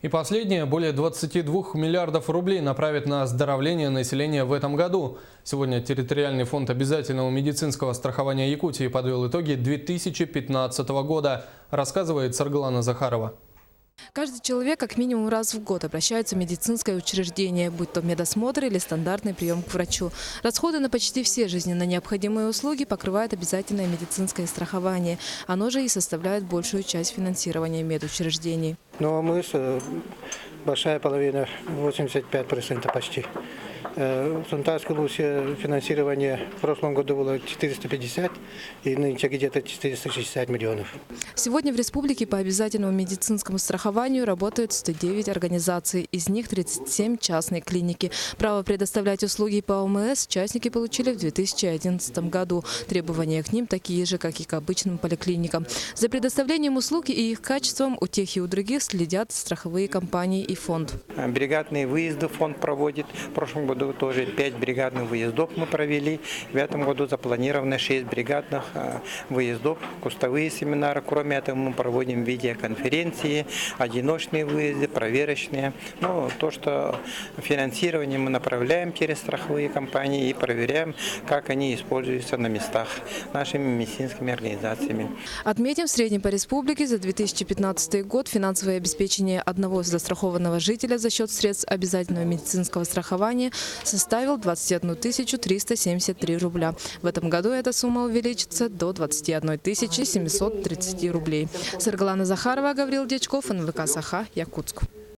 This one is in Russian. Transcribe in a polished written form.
И последнее, более 22 миллиардов рублей направят на оздоровление населения в этом году. Сегодня территориальный фонд обязательного медицинского страхования Якутии подвел итоги 2015 года, рассказывает Саргалана Захарова. Каждый человек как минимум раз в год обращается в медицинское учреждение, будь то медосмотр или стандартный прием к врачу. Расходы на почти все жизненно необходимые услуги покрывает обязательное медицинское страхование. Оно же и составляет большую часть финансирования медучреждений. Но большая половина, 85% почти. В Сунтарской Лусе финансирование в прошлом году было 450 и нынче где-то 460 миллионов. Сегодня в республике по обязательному медицинскому страхованию работают 109 организаций, из них 37 частные клиники. Право предоставлять услуги по ОМС частники получили в 2011 году. Требования к ним такие же, как и к обычным поликлиникам. За предоставлением услуг и их качеством у тех и у других следят страховые компании и фонд. Бригадные выезды фонд проводит. В прошлом году тоже 5 бригадных выездов мы провели. В этом году запланировано 6 бригадных выездов, кустовые семинары. Кроме этого мы проводим видеоконференции, одиночные выезды, проверочные. То, что финансирование мы направляем через страховые компании и проверяем, как они используются на местах нашими медицинскими организациями. Отметим, в среднем по республике за 2015 год финансовое обеспечение одного застрахованного жителя за счет средств обязательного медицинского страхования составил 21 373 рубля. В этом году эта сумма увеличится до 21 730 рублей. Саргалана Захарова, Гаврил Дечков, НВК Саха, Якутск.